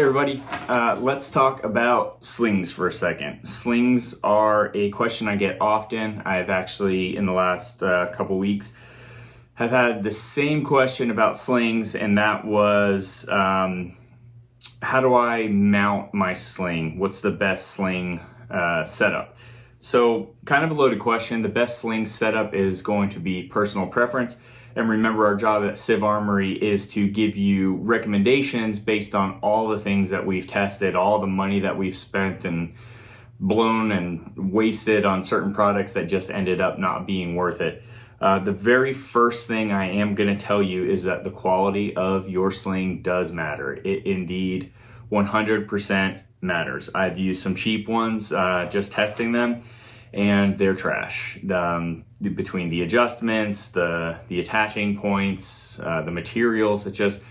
Hey everybody, let's talk about slings for a second. Slings are a question I get often. I've actually, in the last couple weeks, have had the same question about slings, and that was, how do I mount my sling? What's the best sling setup? So, kind of a loaded question. The best sling setup is going to be personal preference. And remember, our job at Civ Armory is to give you recommendations based on all the things that we've tested, all the money that we've spent and blown and wasted on certain products that just ended up not being worth it. The very first thing I am going to tell you is that the quality of your sling does matter. It indeed 100% matters. I've used some cheap ones, just testing them, and they're trash. Between the adjustments, the attaching points, the materials, it just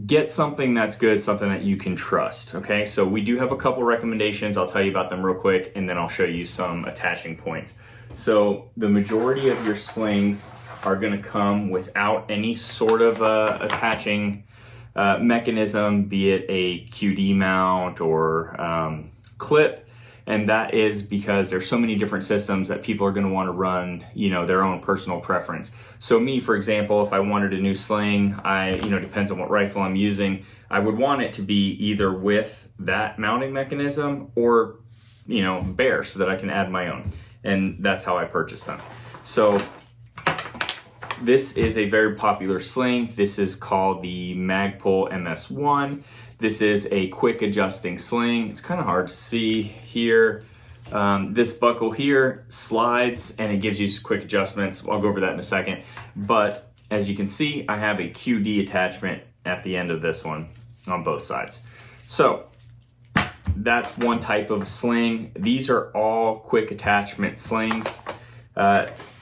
get something that's good, something that you can trust. Okay, so we do have a couple recommendations. I'll tell you about them real quick, and then I'll show you some attaching points. So the majority of your slings are going to come without any sort of attaching mechanism, be it a QD mount or clip. And that is because there's so many different systems that people are going to want to run, their own personal preference. So me, for example, if I wanted a new sling, depends on what rifle I'm using, I would want it to be either with that mounting mechanism or, bare, so that I can add my own. And that's how I purchased them. So this is a very popular sling. This is called the Magpul MS1. This is a quick adjusting sling. It's kind of hard to see here. This buckle here slides and it gives you quick adjustments. I'll go over that in a second. But as you can see, I have a QD attachment at the end of this one on both sides. So that's one type of sling. These are all quick attachment slings.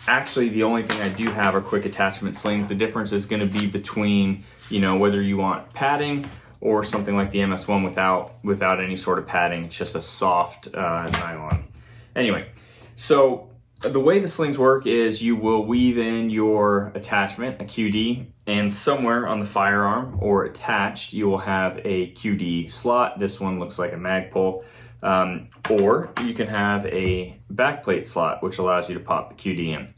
Actually, the only thing I do have are quick attachment slings. The difference is going to be between, whether you want padding or something like the MS1 without any sort of padding. It's just a soft nylon. Anyway, so the way the slings work is you will weave in your attachment, a QD, and somewhere on the firearm or attached, you will have a QD slot. This one looks like a Magpul. Or you can have a backplate slot, which allows you to pop the QD in.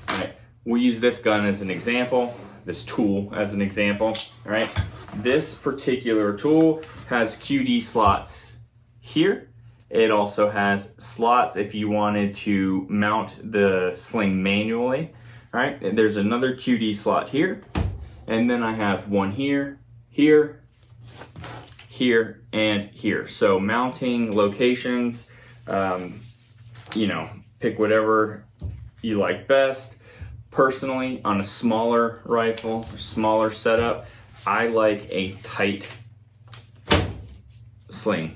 All right. We'll use this gun as an example, this tool as an example. All right. This particular tool has QD slots here. It also has slots if you wanted to mount the sling manually. All right. And there's another QD slot here. And then I have one here, here, here, and here. So mounting locations, pick whatever you like best. Personally, on a smaller rifle, or smaller setup, I like a tight sling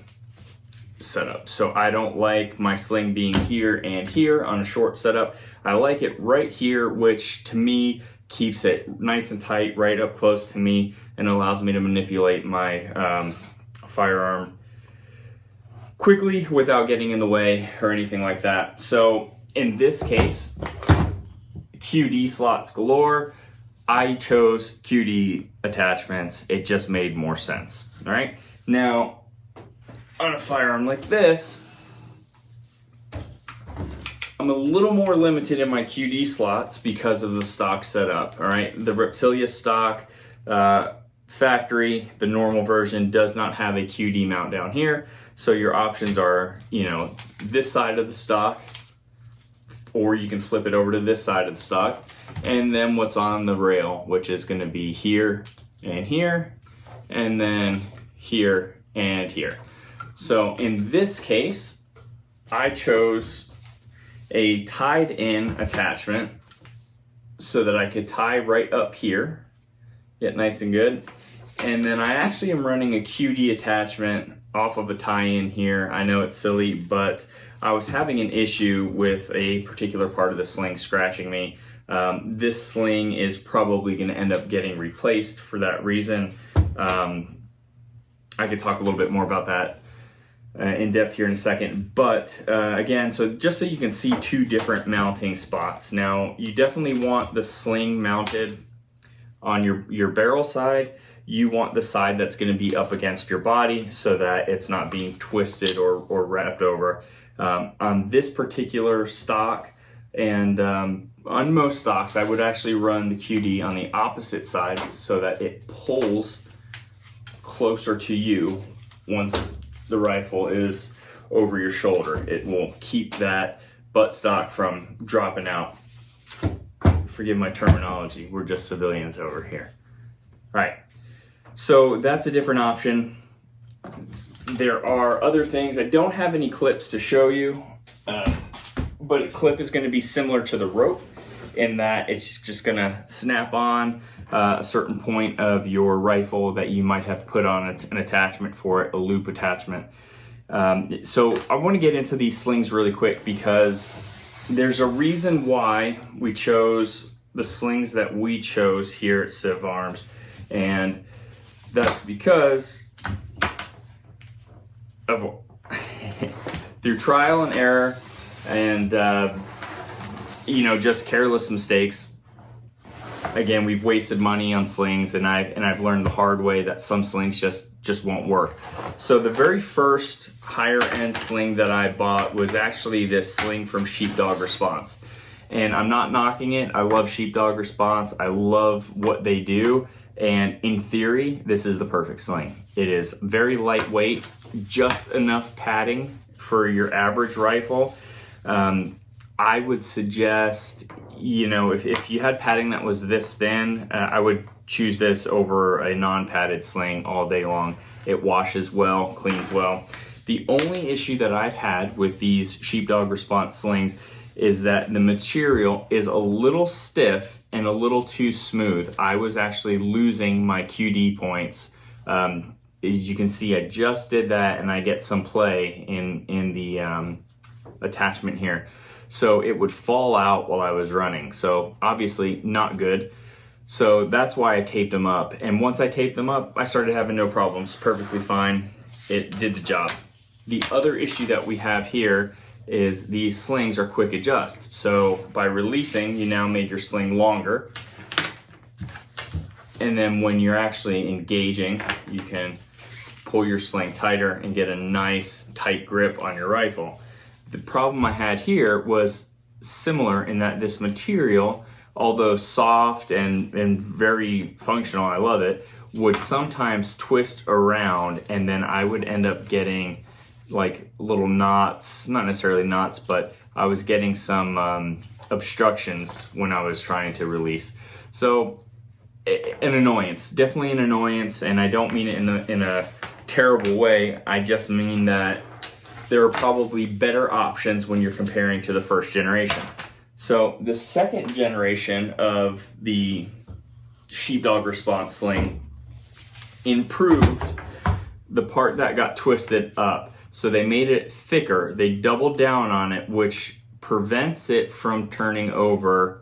setup. So I don't like my sling being here and here on a short setup. I like it right here, which to me keeps it nice and tight right up close to me and allows me to manipulate my firearm quickly without getting in the way or anything like that. So in this case, QD slots galore. I chose QD attachments. It just made more sense. All right. Now, on a firearm like this, I'm a little more limited in my QD slots because of the stock setup. All right. The Reptilia stock factory, the normal version, does not have a QD mount down here. So your options are, this side of the stock, or you can flip it over to this side of the stock, and then what's on the rail, which is going to be here, and then here and here. So in this case, I chose a tied in attachment so that I could tie right up here, get nice and good. And then I actually am running a QD attachment off of a tie-in here. I know it's silly, but I was having an issue with a particular part of the sling scratching me. This sling is probably going to end up getting replaced for that reason. I could talk a little bit more about that in depth here in a second. But again, so just so you can see two different mounting spots. Now, you definitely want the sling mounted on your barrel side. you want the side that's going to be up against your body so that it's not being twisted or wrapped over. On this particular stock, and on most stocks, I would actually run the QD on the opposite side so that it pulls closer to you once the rifle is over your shoulder. It will keep that buttstock from dropping out. Forgive my terminology, we're just civilians over here. All right, so that's a different option. There are other things. I don't have any clips to show you, but a clip is going to be similar to the rope in that it's just going to snap on a certain point of your rifle that you might have put on an attachment for it, a loop attachment. So I want to get into these slings really quick because there's a reason why we chose the slings that we chose here at Civ Arms, and that's because of through trial and error and just careless mistakes. Again, we've wasted money on slings, and I've learned the hard way that some slings just won't work. So the very first higher end sling that I bought was actually this sling from Sheepdog Response. And I'm not knocking it. I love Sheepdog Response. I love what they do. And in theory, this is the perfect sling. It is very lightweight, just enough padding for your average rifle. I would suggest, if you had padding that was this thin, I would choose this over a non-padded sling all day long. It washes well, cleans well. The only issue that I've had with these Sheepdog Response slings is that the material is a little stiff and a little too smooth. I was actually losing my QD points. As you can see, I just did that, and I get some play in the attachment here. So it would fall out while I was running. So obviously not good. So that's why I taped them up. And once I taped them up, I started having no problems, perfectly fine. It did the job. The other issue that we have here is these slings are quick adjust. So by releasing, you now made your sling longer. And then when you're actually engaging, you can pull your sling tighter and get a nice tight grip on your rifle. The problem I had here was similar in that this material, although soft and very functional, I love it, would sometimes twist around, and then I would end up getting like little knots, not necessarily knots, but I was getting some obstructions when I was trying to release. So an annoyance, definitely an annoyance, and I don't mean it in a terrible way. I just mean that there are probably better options when you're comparing to the first generation. So the second generation of the Sheepdog Response sling improved the part that got twisted up. So they made it thicker. They doubled down on it, which prevents it from turning over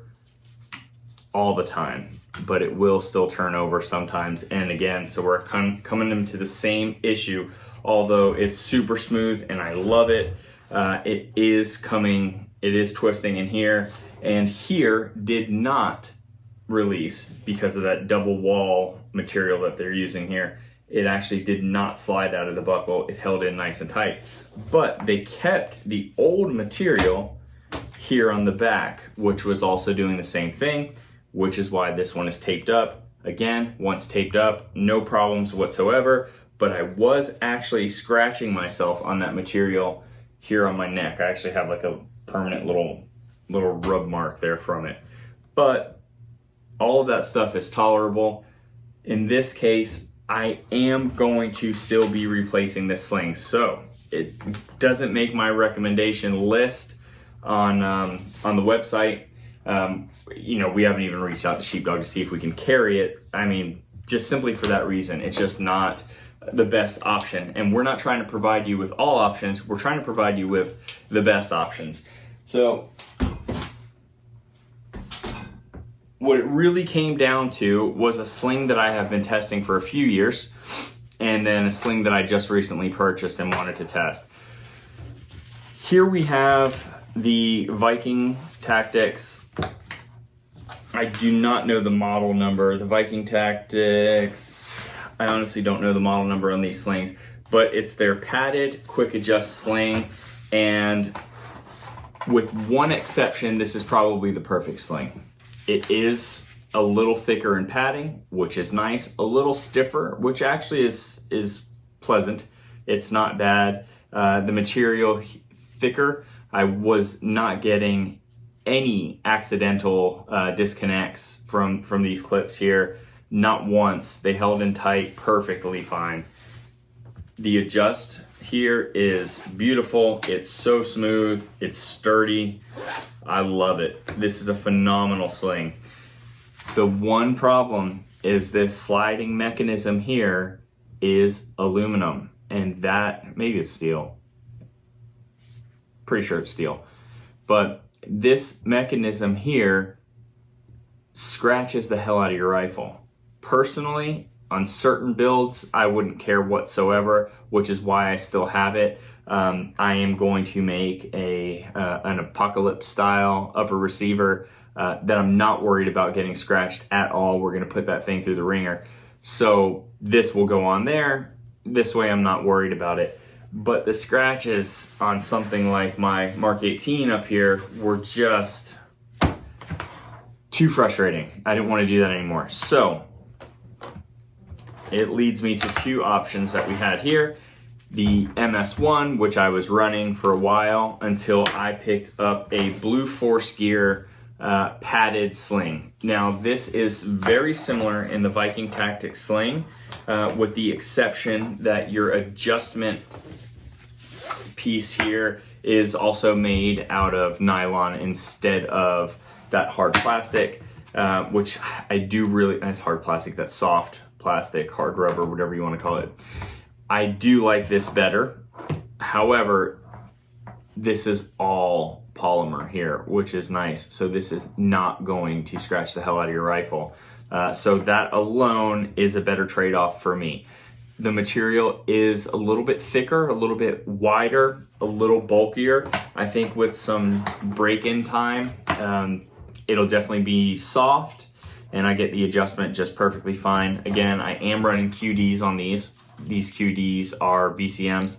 all the time, but it will still turn over sometimes and again. So we're coming into the same issue, although it's super smooth and I love it. It is twisting in here, and here did not release because of that double wall material that they're using here. It actually did not slide out of the buckle. It held in nice and tight. But they kept the old material here on the back, which was also doing the same thing, which is why this one is taped up. Again, once taped up, no problems whatsoever, but I was actually scratching myself on that material here on my neck. I actually have like a permanent little rub mark there from it. But all of that stuff is tolerable. In this case, I am going to still be replacing this sling. So it doesn't make my recommendation list on the website. We haven't even reached out to Sheepdog to see if we can carry it. I mean, just simply for that reason, it's just not the best option. And we're not trying to provide you with all options. We're trying to provide you with the best options. So what it really came down to was a sling that I have been testing for a few years, and then a sling that I just recently purchased and wanted to test. Here we have the Viking Tactics. I do not know the model number. The Viking Tactics, I honestly don't know the model number on these slings, but it's their padded quick adjust sling, and with one exception, this is probably the perfect sling. It is a little thicker in padding, which is nice, a little stiffer, which actually is pleasant. It's not bad. The material thicker. I was not getting any accidental disconnects from these clips here. Not once. They held in tight perfectly fine. The adjust here is beautiful. It's so smooth. It's sturdy. I love it. This is a phenomenal sling. The one problem is this sliding mechanism here is aluminum, and that, maybe it's steel. Pretty sure it's steel. But this mechanism here scratches the hell out of your rifle. Personally, on certain builds, I wouldn't care whatsoever, which is why I still have it. I am going to make an apocalypse style upper receiver that I'm not worried about getting scratched at all. We're gonna put that thing through the ringer. So this will go on there. This way I'm not worried about it. But the scratches on something like my Mark 18 up here were just too frustrating. I didn't want to do that anymore. So it leads me to two options that we had here. The MS1, which I was running for a while until I picked up a blue force gear padded sling. Now this is very similar in the Viking Tactics sling, with the exception that your adjustment piece here is also made out of nylon instead of that hard plastic, which I do really, that's hard plastic, that's soft plastic, hard rubber, whatever you want to call it. I do like this better. However, this is all polymer here, which is nice. So this is not going to scratch the hell out of your rifle. So that alone is a better trade-off for me. The material is a little bit thicker, a little bit wider, a little bulkier. I think with some break-in time, it'll definitely be soft, and I get the adjustment just perfectly fine. Again, I am running QDs on these. These QDs are BCMs.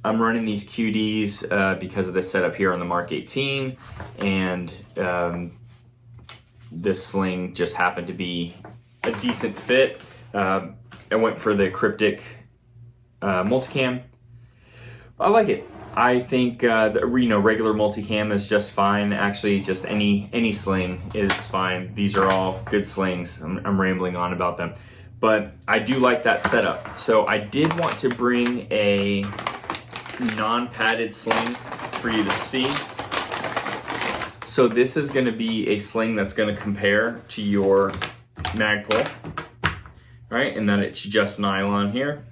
I'm running these QDs because of this setup here on the Mark 18, and this sling just happened to be a decent fit. I went for the Cryptic multicam. I like it. I think the regular multicam is just fine. Actually, just any sling is fine. These are all good slings. I'm rambling on about them, but I do like that setup. So I did want to bring a non-padded sling for you to see. So this is going to be a sling that's going to compare to your Magpul. Right, and then it's just nylon here.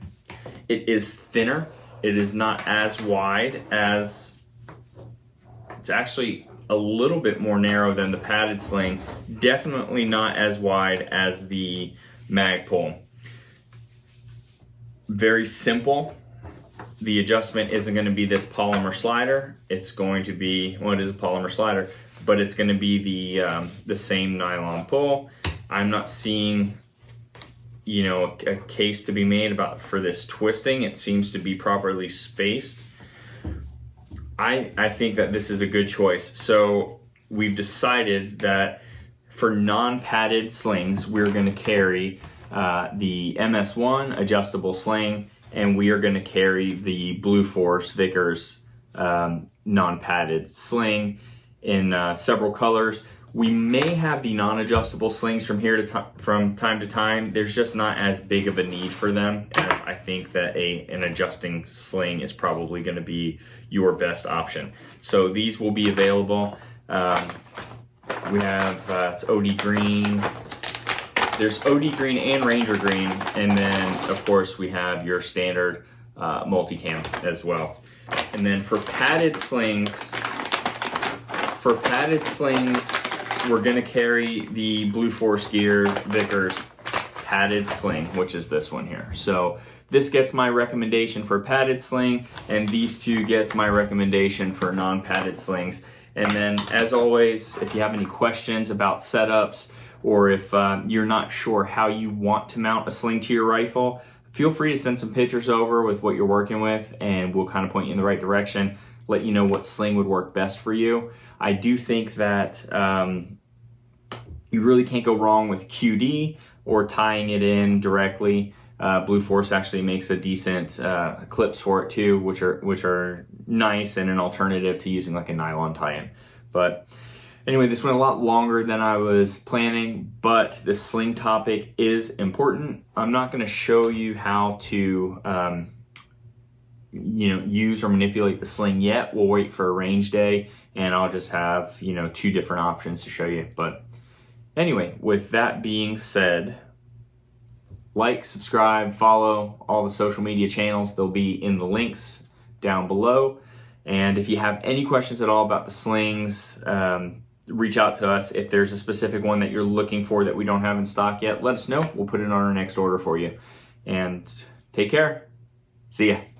It is thinner. It is not as wide as, it's actually a little bit more narrow than the padded sling. Definitely not as wide as the Magpul. Very simple. The adjustment isn't going to be this polymer slider. It's going to be, well, it is a polymer slider, but it's going to be the same nylon pull. I'm not seeing, you know, a case to be made about for this twisting. It seems to be properly spaced. I think that this is a good choice. So we've decided that for non-padded slings, we're going to carry the MS1 adjustable sling, and we are going to carry the Blue Force Vickers non-padded sling in several colors. We may have the non-adjustable slings from time to time. There's just not as big of a need for them, as I think that an adjusting sling is probably going to be your best option. So these will be available. We have it's OD green. There's OD green and Ranger green, and then of course we have your standard multicam as well. And then for padded slings, we're going to carry the Blue Force Gear Vickers padded sling, which is this one here. So this gets my recommendation for padded sling, and these two gets my recommendation for non-padded slings. And then, as always, if you have any questions about setups, or if you're not sure how you want to mount a sling to your rifle, feel free to send some pictures over with what you're working with, and we'll kind of point you in the right direction, let you know what sling would work best for you. I do think that you really can't go wrong with QD or tying it in directly. Blue Force actually makes a decent clips for it too, which are nice and an alternative to using like a nylon tie-in. But anyway, this went a lot longer than I was planning, but the sling topic is important. I'm not going to show you how to use or manipulate the sling yet. We'll wait for a range day, and I'll just have 2 different options to show you. But anyway, with that being said, like, subscribe, follow all the social media channels. They'll be in the links down below. And if you have any questions at all about the slings, reach out to us. If there's a specific one that you're looking for that we don't have in stock yet, let us know. We'll put it on our next order for you. And take care. See ya.